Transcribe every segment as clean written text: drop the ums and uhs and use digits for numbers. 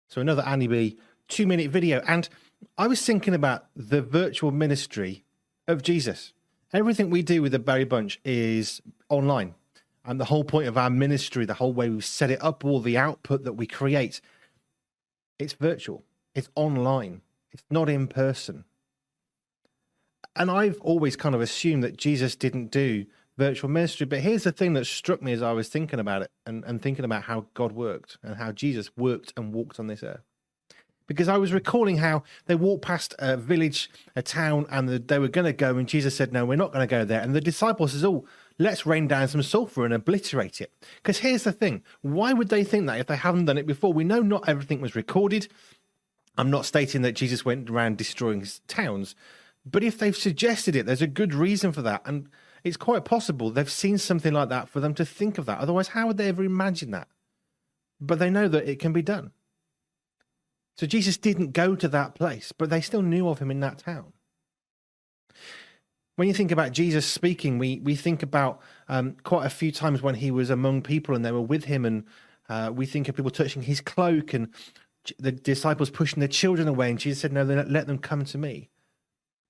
So another Annie B 2-minute video. And I was thinking about the virtual ministry of Jesus. Everything we do with the Berry Bunch is online. And the whole point of our ministry, the whole way we set it up, all the output that we create, it's virtual. It's online. It's not in person. And I've always kind of assumed that Jesus didn't do virtual ministry. But here's the thing that struck me as I was thinking about it and thinking about how God worked and how Jesus worked and walked on this earth. Because I was recalling how they walked past a village, a town, and they were going to go, and Jesus said, no, we're not going to go there. And the disciples says, oh, let's rain down some sulfur and obliterate it. Because here's the thing. Why would they think that if they haven't done it before? We know not everything was recorded. I'm not stating that Jesus went around destroying towns. But if they've suggested it, there's a good reason for that. And it's quite possible they've seen something like that for them to think of that. Otherwise, how would they ever imagine that? But they know that it can be done. So Jesus didn't go to that place, but they still knew of him in that town. When you think about Jesus speaking, we think about quite a few times when he was among people and they were with him, and we think of people touching his cloak and the disciples pushing their children away, and Jesus said, no, let them come to me.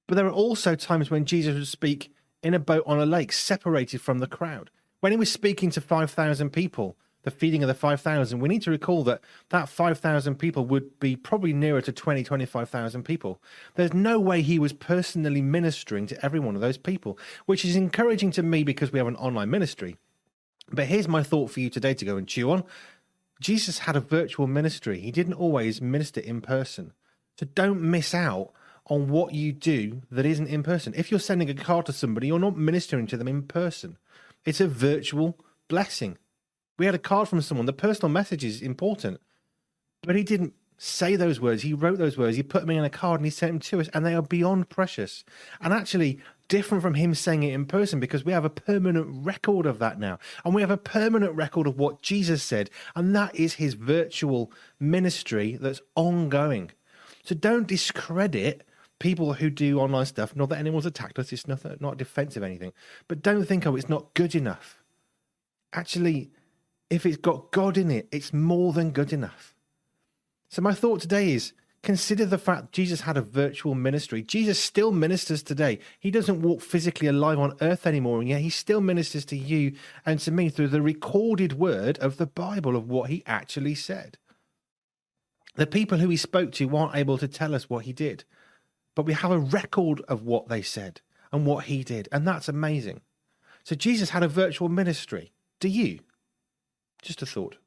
But there are also times when Jesus would speak in a boat on a lake, separated from the crowd. When he was speaking to 5,000 people, the feeding of the 5,000, we need to recall that 5,000 people would be probably nearer to 25,000 people. There's no way he was personally ministering to every one of those people, which is encouraging to me because we have an online ministry. But here's my thought for you today to go and chew on. Jesus had a virtual ministry. He didn't always minister in person. So don't miss out on what you do that isn't in person. If you're sending a card to somebody, you're not ministering to them in person. It's a virtual blessing. We had a card from someone. The personal message is important, but he didn't say those words. He wrote those words. He put them in a card and he sent them to us, and they are beyond precious and actually different from him saying it in person, because we have a permanent record of that now. And we have a permanent record of what Jesus said, and that is his virtual ministry that's ongoing. So don't discredit people who do online stuff. Not that anyone's attacked us. It's not defensive anything. But don't think, oh, it's not good enough. Actually, if it's got God in it, it's more than good enough. So my thought today is, consider the fact Jesus had a virtual ministry. Jesus still ministers today. He doesn't walk physically alive on earth anymore, and yet he still ministers to you and to me through the recorded word of the Bible of what he actually said. The people who he spoke to weren't able to tell us what he did, but we have a record of what they said and what he did, and that's amazing. So Jesus had a virtual ministry. Do you? Just a thought.